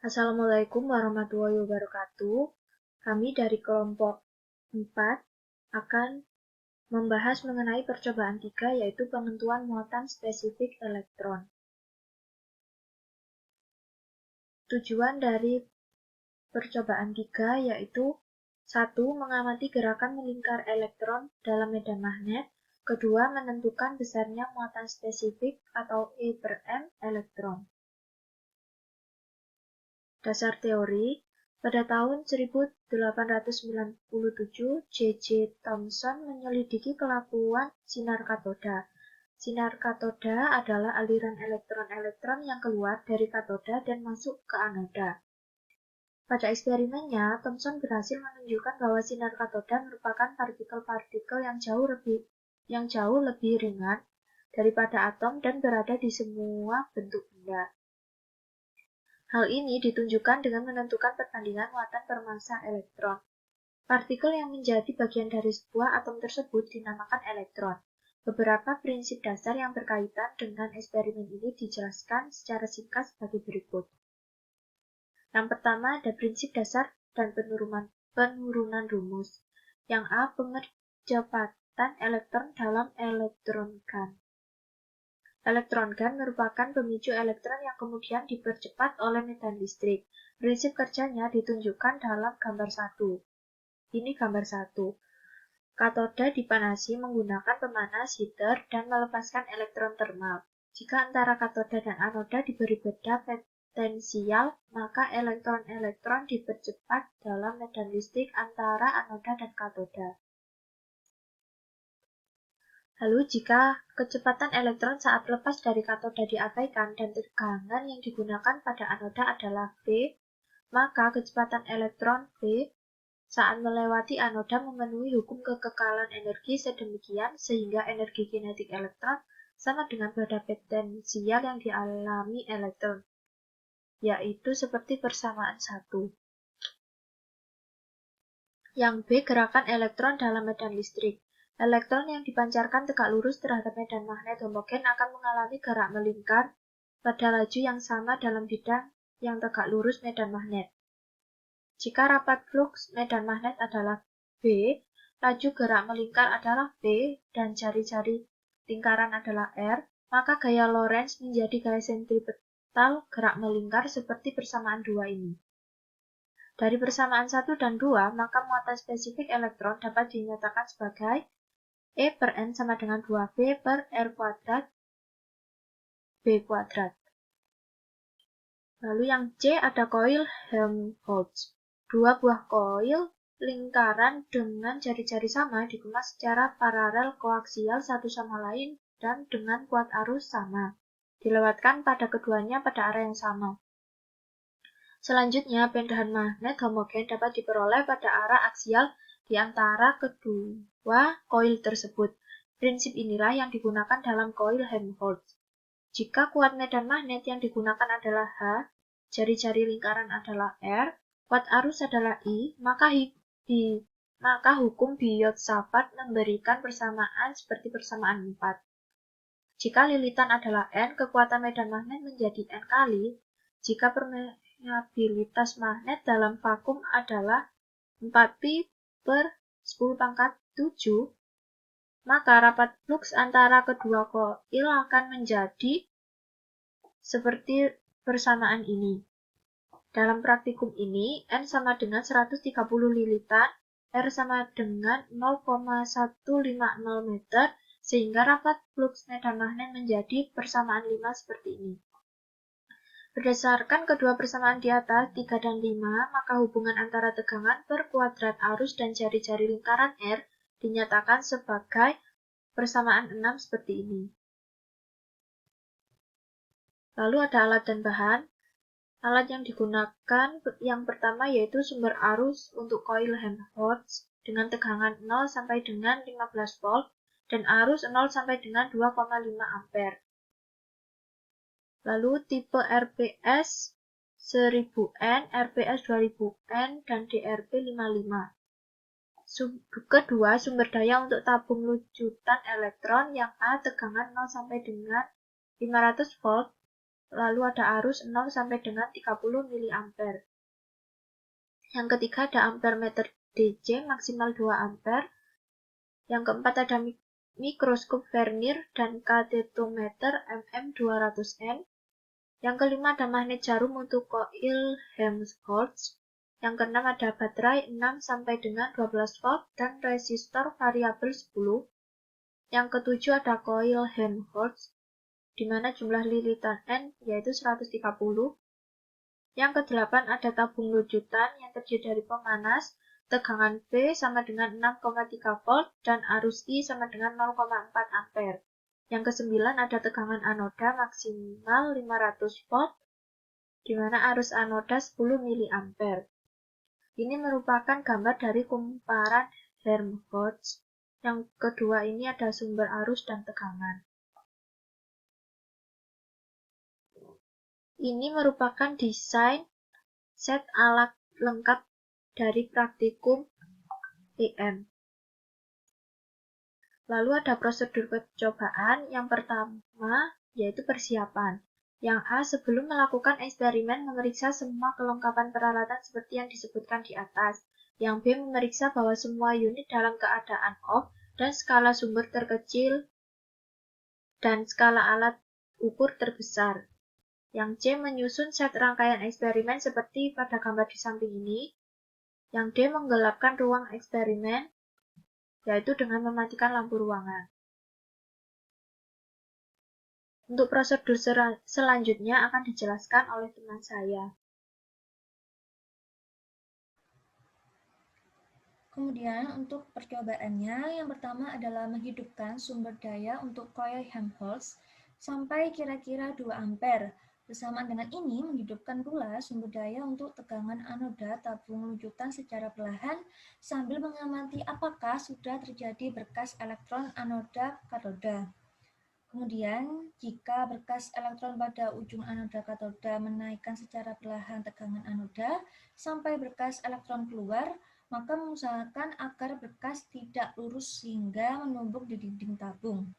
Assalamualaikum warahmatullahi wabarakatuh. Kami dari kelompok 4 akan membahas mengenai percobaan 3, yaitu penentuan muatan spesifik elektron. Tujuan dari percobaan 3 yaitu 1. Mengamati gerakan melingkar elektron dalam medan magnet. Kedua, menentukan besarnya muatan spesifik atau E per M elektron. Dasar teori, pada tahun 1897, J.J. Thomson menyelidiki kelakuan sinar katoda. Sinar katoda adalah aliran elektron-elektron yang keluar dari katoda dan masuk ke anoda. Pada eksperimennya, Thomson berhasil menunjukkan bahwa sinar katoda merupakan partikel-partikel yang jauh lebih ringan daripada atom dan berada di semua bentuk benda. Hal ini ditunjukkan dengan menentukan perbandingan muatan per massa elektron. Partikel yang menjadi bagian dari sebuah atom tersebut dinamakan elektron. Beberapa prinsip dasar yang berkaitan dengan eksperimen ini dijelaskan secara singkat sebagai berikut. Yang pertama ada prinsip dasar dan penurunan rumus. Yang A, pengecepatan elektron dalam elektron gun. Elektron gun merupakan pemicu elektron yang kemudian dipercepat oleh medan listrik. Prinsip kerjanya ditunjukkan dalam gambar 1. Ini gambar 1. Katoda dipanasi menggunakan pemanas heater dan melepaskan elektron termal. Jika antara katoda dan anoda diberi beda potensial, maka elektron-elektron dipercepat dalam medan listrik antara anoda dan katoda. Lalu jika kecepatan elektron saat lepas dari katoda diabaikan dan tegangan yang digunakan pada anoda adalah V, maka kecepatan elektron V saat melewati anoda memenuhi hukum kekekalan energi sedemikian sehingga energi kinetik elektron sama dengan pada potensial yang dialami elektron, yaitu seperti persamaan 1. Yang B, gerakan elektron dalam medan listrik. Elektron yang dipancarkan tegak lurus terhadap medan magnet homogen akan mengalami gerak melingkar pada laju yang sama dalam bidang yang tegak lurus medan magnet. Jika rapat fluks medan magnet adalah B, laju gerak melingkar adalah V, dan jari-jari lingkaran adalah R, maka gaya Lorentz menjadi gaya sentripetal gerak melingkar seperti persamaan 2 ini. Dari persamaan 1 dan 2, maka muatan spesifik elektron dapat dinyatakan sebagai E per N sama dengan 2V per R kuadrat B kuadrat. Lalu yang C ada koil Helmholtz. Dua buah koil lingkaran dengan jari-jari sama dikemas secara paralel koaksial satu sama lain dan dengan kuat arus sama. Dilewatkan pada keduanya pada arah yang sama. Selanjutnya, pindahan magnet homogen dapat diperoleh pada arah aksial di antara kedua koil tersebut. Prinsip inilah yang digunakan dalam koil Helmholtz. Jika kuat medan magnet yang digunakan adalah H, jari-jari lingkaran adalah R, kuat arus adalah I, maka hukum Biot-Savart memberikan persamaan seperti persamaan 4. Jika lilitan adalah N, kekuatan medan magnet menjadi N kali. Jika permeabilitas magnet dalam vakum adalah 4pi per 10 pangkat 7, maka rapat fluks antara kedua koil akan menjadi seperti persamaan ini. Dalam praktikum ini, N sama dengan 130 lilitan, R sama dengan 0,150 meter, sehingga rapat fluks medan magnet menjadi persamaan 5 seperti ini. Berdasarkan kedua persamaan di atas, 3 dan 5, maka hubungan antara tegangan per kuadrat arus dan jari-jari lingkaran R dinyatakan sebagai persamaan 6 seperti ini. Lalu ada alat dan bahan. Alat yang digunakan yang pertama yaitu sumber arus untuk koil Helmholtz dengan tegangan 0 sampai dengan 15 volt dan arus 0 sampai dengan 2,5 ampere. Lalu tipe RPS 1000N, RPS 2000N, dan DRP 55. Kedua, sumber daya untuk tabung lucutan elektron yang A tegangan 0 sampai dengan 500 volt Lalu ada arus 0 sampai dengan 30 mA. Yang ketiga ada ampere meter DC maksimal 2 ampere. Yang keempat ada mikroskop Vernier dan katetometer MM200N. Yang kelima ada magnet jarum untuk koil Helmholtz. Yang keenam ada baterai 6 sampai dengan 12 volt dan resistor variabel 10. Yang ketujuh ada koil Helmholtz, di mana jumlah lilitan N yaitu 130. Yang kedelapan ada tabung lujutan yang terdiri dari pemanas, tegangan V sama dengan 6,3 volt dan arus I sama dengan 0,4 ampere. Yang kesembilan ada tegangan anoda maksimal 500 volt, di mana arus anoda 10 mA. Ini merupakan gambar dari kumparan Helmholtz. Yang kedua ini ada sumber arus dan tegangan. Ini merupakan desain set alat lengkap dari praktikum EM. Lalu ada prosedur percobaan. Yang pertama yaitu persiapan. Yang A, sebelum melakukan eksperimen memeriksa semua kelengkapan peralatan seperti yang disebutkan di atas. Yang B, memeriksa bahwa semua unit dalam keadaan off dan skala sumber terkecil dan skala alat ukur terbesar. Yang C, menyusun set rangkaian eksperimen seperti pada gambar di samping ini. Yang D, menggelapkan ruang eksperimen, yaitu dengan mematikan lampu ruangan. Untuk prosedur selanjutnya akan dijelaskan oleh teman saya. Kemudian untuk percobaannya, yang pertama adalah menghidupkan sumber daya untuk koil Helmholtz sampai kira-kira 2 ampere. Bersamaan dengan ini, menghidupkan pula sumber daya untuk tegangan anoda tabung lujutan secara perlahan sambil mengamati apakah sudah terjadi berkas elektron anoda katoda. Kemudian, jika berkas elektron pada ujung anoda katoda menaikkan secara perlahan tegangan anoda sampai berkas elektron keluar, maka mengusahakan agar berkas tidak lurus sehingga menumpuk di dinding tabung.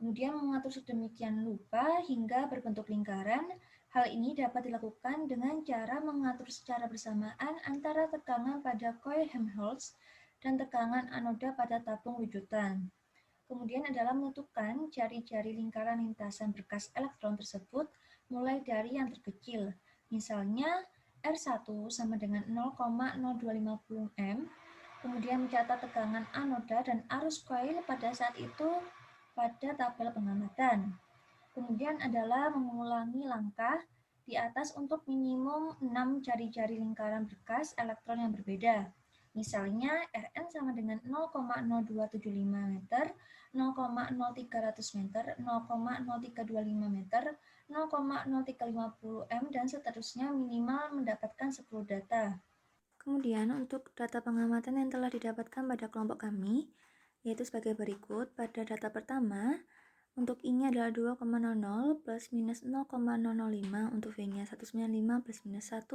Kemudian mengatur sedemikian rupa hingga berbentuk lingkaran. Hal ini dapat dilakukan dengan cara mengatur secara bersamaan antara tegangan pada koil Helmholtz dan tegangan anoda pada tabung lujutan. Kemudian adalah menentukan jari-jari lingkaran lintasan berkas elektron tersebut mulai dari yang terkecil. Misalnya R1 sama dengan 0,0250 M. Kemudian mencatat tegangan anoda dan arus koil pada saat itu pada tabel pengamatan. Kemudian adalah mengulangi langkah di atas untuk minimum 6 jari-jari lingkaran berkas elektron yang berbeda. Misalnya Rn sama dengan 0,0275 meter, 0,0300 meter, 0,0325 meter, 0,0350 M, dan seterusnya minimal mendapatkan 10 data. Kemudian untuk data pengamatan yang telah didapatkan pada kelompok kami, yaitu sebagai berikut. Pada data pertama, untuk I-nya adalah 2,00 plus minus 0,005, untuk V-nya 195 plus minus 1,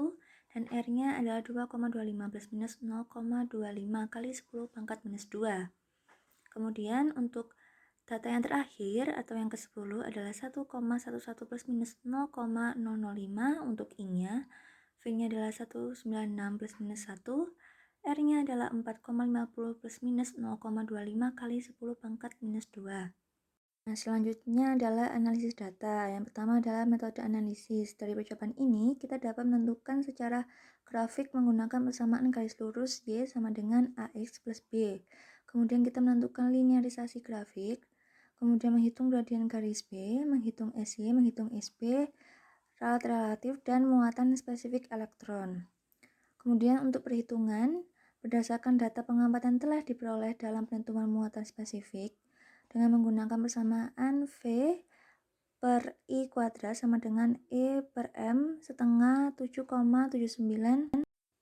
dan R-nya adalah 2,25 plus minus 0,25 kali 10 pangkat minus 2. Kemudian untuk data yang terakhir atau yang ke-10 adalah 1,11 plus minus 0,005 untuk I-nya, V-nya adalah 196 plus minus 1, R-nya adalah 4,50 plus minus 0,25 kali 10 pangkat minus 2. Nah, selanjutnya adalah analisis data. Yang pertama adalah metode analisis. Dari percobaan ini, kita dapat menentukan secara grafik menggunakan persamaan garis lurus Y sama dengan AX plus B. Kemudian kita menentukan linearisasi grafik. Kemudian menghitung gradien garis B, menghitung SY, menghitung SB, raut relatif, dan muatan spesifik elektron. Kemudian untuk perhitungan, berdasarkan data pengamatan telah diperoleh dalam penentuan muatan spesifik, dengan menggunakan persamaan V per I kuadrat sama dengan E per M setengah 7,79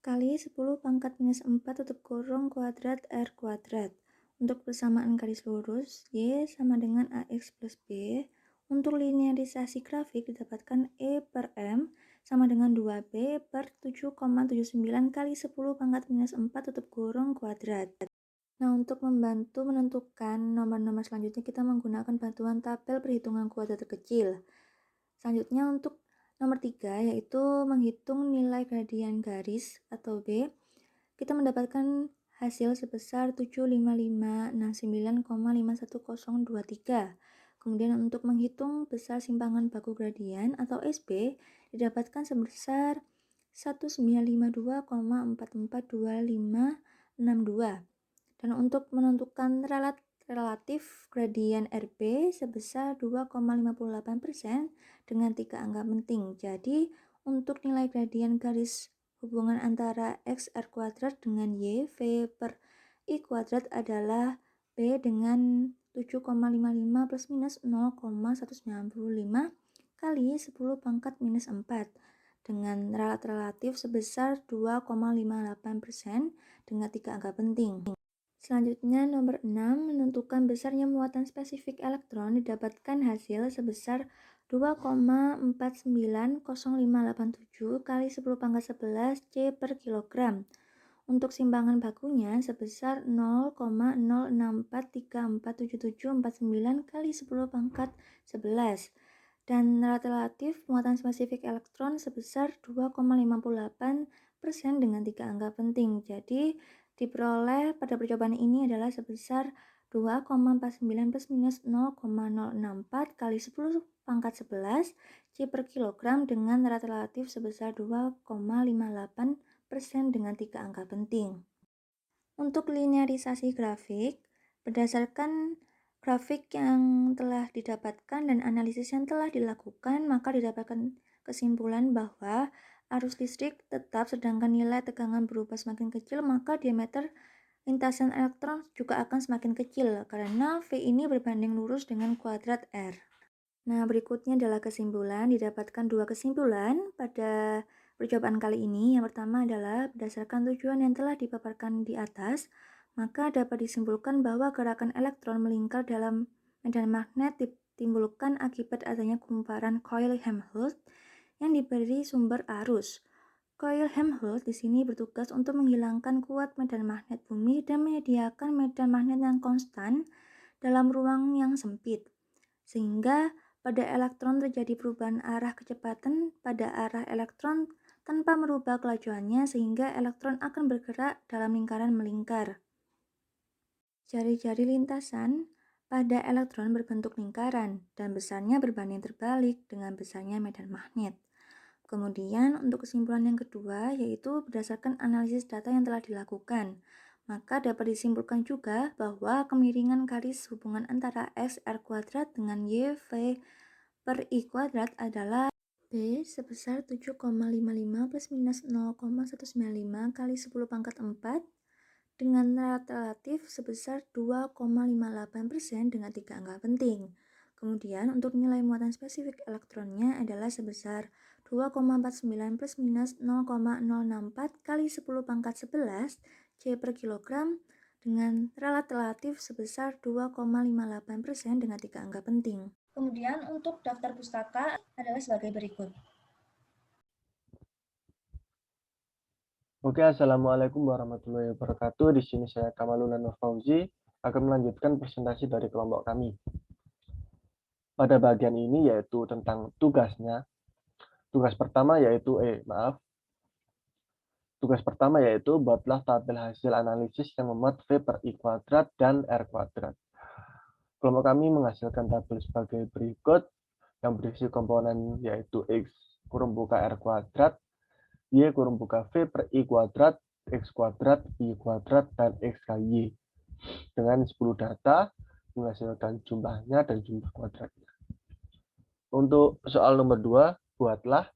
kali 10 pangkat minus 4 tutup kurung kuadrat R kuadrat. Untuk persamaan garis lurus, Y sama dengan AX plus B. Untuk linearisasi grafik didapatkan E per M sama dengan 2B per 7,79 kali 10 pangkat minus 4 tutup kurung kuadrat. Nah, untuk membantu menentukan nomor-nomor selanjutnya, kita menggunakan bantuan tabel perhitungan kuadrat terkecil. Selanjutnya, untuk Nomor 3 yaitu menghitung nilai gradian garis atau B. Kita mendapatkan hasil sebesar 75569,51023. Kemudian untuk menghitung besar simpangan baku gradian atau SB didapatkan sebesar 1952,442562. Dan untuk menentukan relatif gradien RB sebesar 2,58% dengan 3 angka penting. Jadi, untuk nilai gradien garis hubungan antara XR² dengan Y, V per I kuadrat adalah B dengan 7,55 plus minus 0,195 kali 10 pangkat minus 4 dengan relatif sebesar 2,58% dengan 3 angka penting. Selanjutnya nomor 6, menentukan besarnya muatan spesifik elektron didapatkan hasil sebesar 2,490587 kali 10 pangkat 11 C per kilogram. Untuk simpangan bakunya sebesar 0,064347749 kali 10 pangkat 11. Dan relatif muatan spesifik elektron sebesar 2,58% dengan 3 angka penting. Jadi, diperoleh pada percobaan ini adalah sebesar 2,49 plus minus 0,064 kali 10 pangkat 11 C per kilogram dengan relatif sebesar 2,58% dengan 3 angka penting. Untuk linearisasi grafik, berdasarkan grafik yang telah didapatkan dan analisis yang telah dilakukan, maka didapatkan kesimpulan bahwa arus listrik tetap sedangkan nilai tegangan berubah semakin kecil, maka diameter lintasan elektron juga akan semakin kecil karena V ini berbanding lurus dengan kuadrat R. Nah, berikutnya adalah kesimpulan. Didapatkan 2 kesimpulan pada percobaan kali ini. Yang pertama adalah berdasarkan tujuan yang telah dipaparkan di atas, maka dapat disimpulkan bahwa gerakan elektron melingkar dalam medan magnet ditimbulkan akibat adanya kumparan coil Helmholtz yang diberi sumber arus. Coil Helmholtz di sini bertugas untuk menghilangkan kuat medan magnet bumi dan menyediakan medan magnet yang konstan dalam ruang yang sempit. Sehingga pada elektron terjadi perubahan arah kecepatan pada arah elektron tanpa merubah kelajuannya sehingga elektron akan bergerak dalam lingkaran melingkar. Jari-jari lintasan pada elektron berbentuk lingkaran dan besarnya berbanding terbalik dengan besarnya medan magnet. Kemudian untuk kesimpulan yang kedua yaitu berdasarkan analisis data yang telah dilakukan, maka dapat disimpulkan juga bahwa kemiringan garis hubungan antara XR² dengan Y V per I kuadrat adalah B sebesar 7,55 plus minus 0,195 kali 10 pangkat 4 dengan relatif sebesar 2,58% dengan 3 angka penting. Kemudian untuk nilai muatan spesifik elektronnya adalah sebesar 2,49 plus minus 0,064 kali 10 pangkat 11 C per kilogram dengan relatif sebesar 2,58% dengan 3 angka penting. Kemudian untuk daftar pustaka adalah sebagai berikut. Oke, Assalamualaikum warahmatullahi wabarakatuh. Di sini saya Kamaluna Nur Fauzi akan melanjutkan presentasi dari kelompok kami. Pada bagian ini yaitu tentang tugasnya. Tugas pertama yaitu buatlah tabel hasil analisis yang memuat V per I kuadrat dan R kuadrat. Kelompok kami menghasilkan tabel sebagai berikut yang berisi komponen yaitu X kurung buka R kuadrat, Y kurung buka V per I kuadrat, X kuadrat, Y kuadrat, dan XKY. Dengan 10 data, menghasilkan jumlahnya dan jumlah kuadratnya. Untuk soal nomor 2, buatlah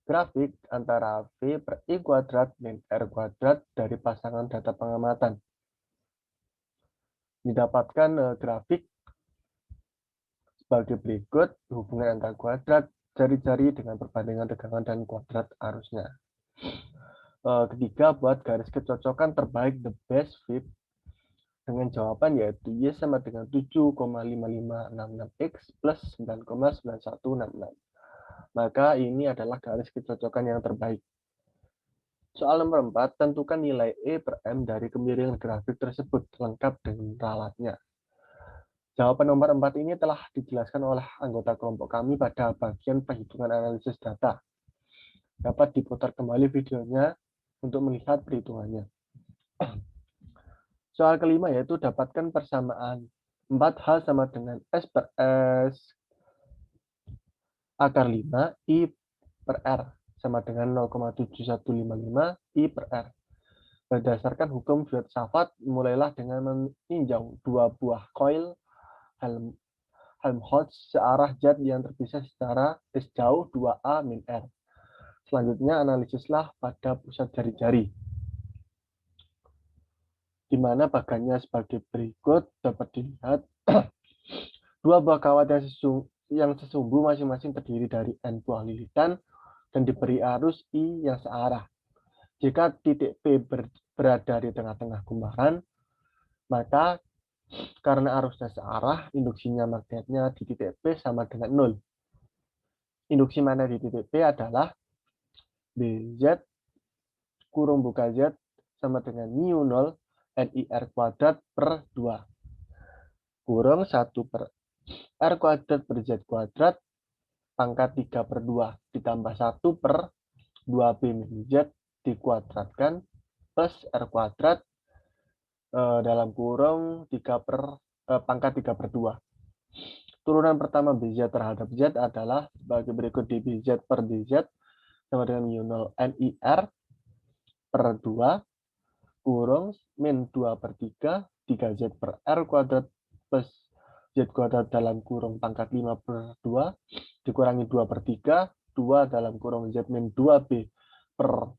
grafik antara V per I kuadrat dan R kuadrat dari pasangan data pengamatan. Didapatkan grafik sebagai berikut hubungan antara kuadrat jari-jari dengan perbandingan tegangan dan kuadrat arusnya. Ketiga, buat garis kecocokan terbaik the best fit dengan jawaban yaitu Y sama dengan 7,5566X plus 9,9166. Maka ini adalah garis kecocokan yang terbaik. Soal nomor 4, tentukan nilai E per M dari kemiringan grafik tersebut lengkap dengan ralatnya. Jawaban nomor 4 ini telah dijelaskan oleh anggota kelompok kami pada bagian perhitungan analisis data. Dapat diputar kembali videonya untuk melihat perhitungannya. Soal kelima yaitu dapatkan persamaan 4H sama dengan S per S akar 5 I per R sama dengan 0,7155 I per R. Berdasarkan hukum filsafat, mulailah dengan meninjau dua buah koil Helmholtz searah zat yang terpisah secara S jauh 2A min R. Selanjutnya analisislah pada pusat jari-jari, di mana bagannya sebagai berikut. Dapat dilihat dua buah kawat yang sesumbu masing-masing terdiri dari N buah lilitan dan diberi arus I yang searah. Jika titik P berada di tengah-tengah kumparan, maka karena arusnya searah, induksinya magnetnya di titik P sama dengan 0. Induksi magnet di titik P adalah Bz kurung buka Z sama dengan mu 0 NIR kuadrat per 2 kurung 1 per R kuadrat per Z kuadrat pangkat 3 per 2 ditambah 1 per 2B min Z dikuadratkan plus R kuadrat dalam kurung 3 per pangkat 3 per 2. Turunan pertama BZ terhadap Z adalah sebagai berikut dBZ per dZ sama dengan mu 0 NIR per 2 kurung min 2 per 3 3Z per R kuadrat plus Z kuadrat dalam kurung pangkat 5 per 2 dikurangi 2 per 3 2 dalam kurung Z min 2B per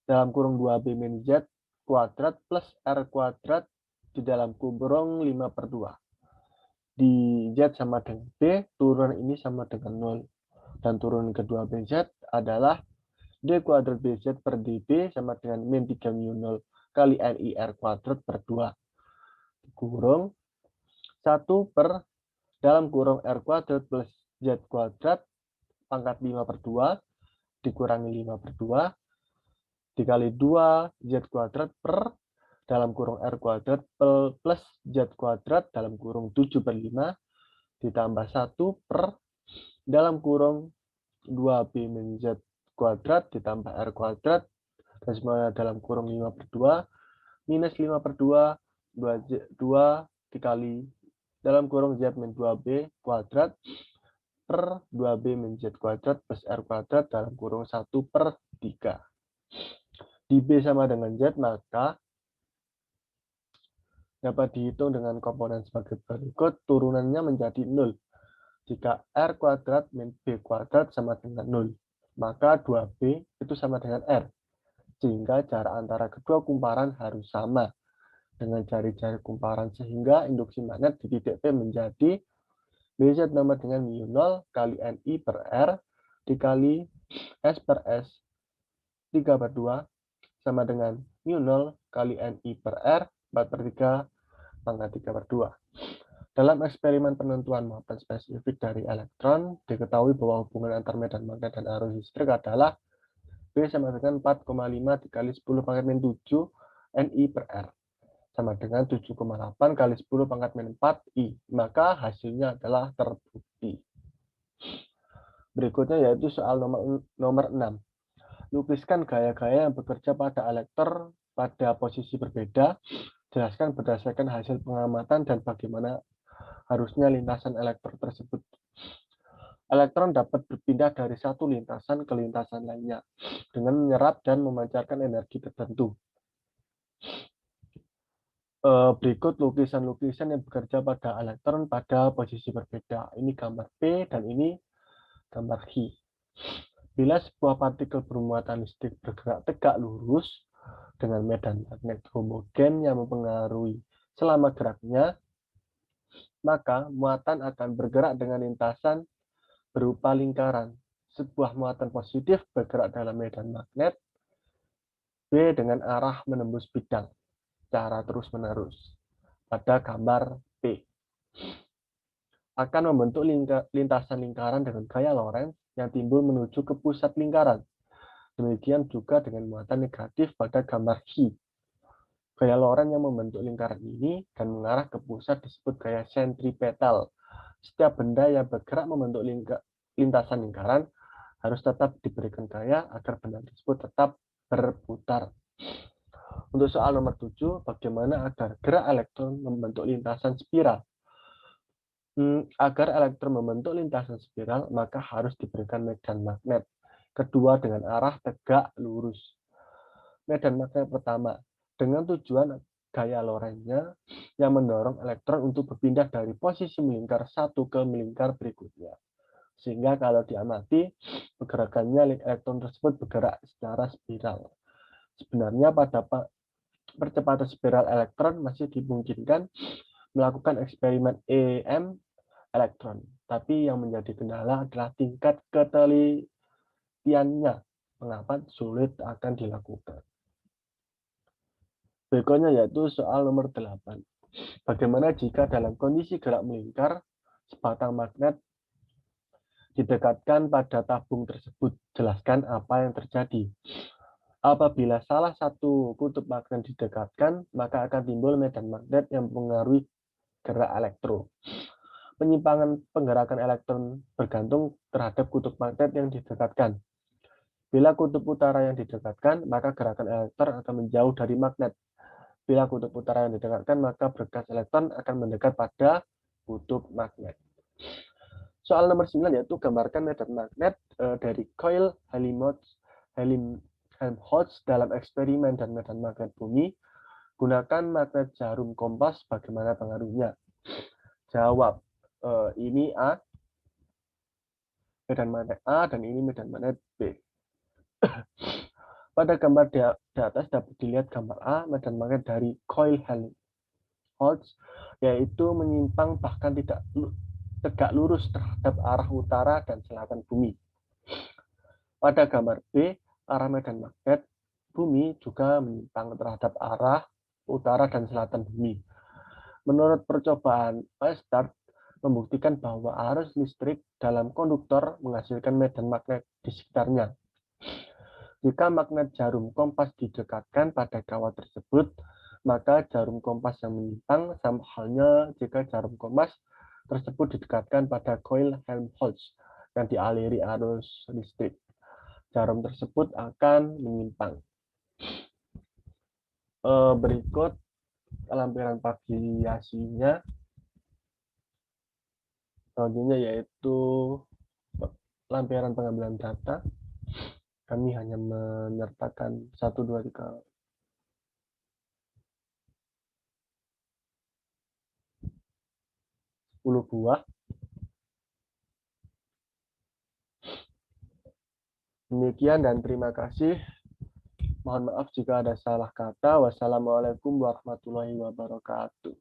dalam kurung 2B min Z kuadrat plus R kuadrat di dalam kurung 5 per 2. Di Z sama dengan B, turunan ini sama dengan 0. Dan turunan kedua BZ adalah D kuadrat BZ per DB sama dengan min 3 mu 0 kali NIR kuadrat per 2. Kurung 1 per dalam kurung R kuadrat plus Z kuadrat pangkat 5 per 2 dikurangi 5 per 2 dikali 2 Z kuadrat per dalam kurung R kuadrat plus Z kuadrat dalam kurung 7 per 5 ditambah 1 per dalam kurung 2B min Z kuadrat ditambah R kuadrat dan semuanya dalam kurung 5 per 2 minus 5 per 2 2 dikali dalam kurung Z min 2B kuadrat per 2B min Z kuadrat plus R kuadrat dalam kurung 1 per 3. Di B sama dengan Z, maka dapat dihitung dengan komponen sebagai berikut. Turunannya menjadi 0. Jika R kuadrat min B kuadrat sama dengan 0, maka 2B itu sama dengan R. Sehingga jarak antara kedua kumparan harus sama dengan jari-jari kumparan, sehingga induksi magnet di titik P menjadi BZ sama dengan mu 0 kali NI per R dikali S per S 3 per 2 sama dengan mu 0 kali NI per R 4 per 3 pangkat 3 per 2. Dalam eksperimen penentuan muatan spesifik dari elektron, diketahui bahwa hubungan antar medan magnet dan arus listrik adalah B sama dengan 4,5 dikali 10 pangkat min 7 NI per R sama dengan 7,8 kali 10 pangkat min 4 I. Maka hasilnya adalah terbukti. Berikutnya yaitu soal nomor 6. Lukiskan gaya-gaya yang bekerja pada elektron pada posisi berbeda. Jelaskan berdasarkan hasil pengamatan dan bagaimana harusnya lintasan elektron tersebut. Elektron dapat berpindah dari satu lintasan ke lintasan lainnya dengan menyerap dan memancarkan energi tertentu. Berikut lukisan-lukisan yang bekerja pada elektron pada posisi berbeda. Ini gambar P dan ini gambar H. Bila sebuah partikel bermuatan listrik bergerak tegak lurus dengan medan magnet homogen yang mempengaruhi selama geraknya, maka muatan akan bergerak dengan lintasan berupa lingkaran. Sebuah muatan positif bergerak dalam medan magnet B dengan arah menembus bidang secara terus-menerus. Pada gambar P akan membentuk lintasan lingkaran dengan gaya Lorentz yang timbul menuju ke pusat lingkaran. Demikian juga dengan muatan negatif pada gambar H. Gaya Lorentz yang membentuk lingkaran ini dan mengarah ke pusat disebut gaya sentripetal. Setiap benda yang bergerak membentuk lintasan lingkaran harus tetap diberikan gaya agar benda tersebut tetap berputar. Untuk soal nomor 7, bagaimana agar gerak elektron membentuk lintasan spiral? Agar elektron membentuk lintasan spiral, maka harus diberikan medan magnet. Kedua, dengan arah tegak lurus. Medan magnet pertama, dengan tujuan gaya Lorentz-nya yang mendorong elektron untuk berpindah dari posisi melingkar satu ke melingkar berikutnya. Sehingga kalau diamati, pergerakannya elektron tersebut bergerak secara spiral. Sebenarnya pada percepatan spiral elektron masih dimungkinkan melakukan eksperimen EM elektron. Tapi yang menjadi kendala adalah tingkat ketelitiannya. Mengapa sulit akan dilakukan? Berikutnya yaitu soal nomor 8. Bagaimana jika dalam kondisi gerak melingkar, sebatang magnet didekatkan pada tabung tersebut? Jelaskan apa yang terjadi. Apabila salah satu kutub magnet didekatkan, maka akan timbul medan magnet yang mempengaruhi gerak elektron. Penyimpangan penggerakan elektron bergantung terhadap kutub magnet yang didekatkan. Bila kutub utara yang didekatkan, maka gerakan elektron akan menjauh dari magnet. Bila kutub utara yang didekatkan, maka berkas elektron akan mendekat pada kutub magnet. Soal nomor 9 yaitu gambarkan medan magnet dari coil Helmholtz dalam eksperimen dan medan magnet bumi. Gunakan magnet jarum kompas, bagaimana pengaruhnya? Jawab, ini A, medan magnet A, dan ini medan magnet B. Pada gambar di atas dapat dilihat gambar A, medan magnet dari coil Helmholtz, yaitu menyimpang bahkan tidak tegak lurus terhadap arah utara dan selatan bumi. Pada gambar B, arah medan magnet bumi juga menyimpang terhadap arah utara dan selatan bumi. Menurut percobaan Weierstrass membuktikan bahwa arus listrik dalam konduktor menghasilkan medan magnet di sekitarnya. Jika magnet jarum kompas didekatkan pada kawat tersebut, maka jarum kompas yang menyimpang, sama halnya jika jarum kompas tersebut didekatkan pada coil Helmholtz yang dialiri arus listrik. Jarum tersebut akan menyimpang. Berikut lampiran variasinya. Selanjutnya yaitu lampiran pengambilan data. Kami hanya menyertakan 1, 2, 3, 10 buah. Demikian dan terima kasih. Mohon maaf jika ada salah kata. Wassalamualaikum warahmatullahi wabarakatuh.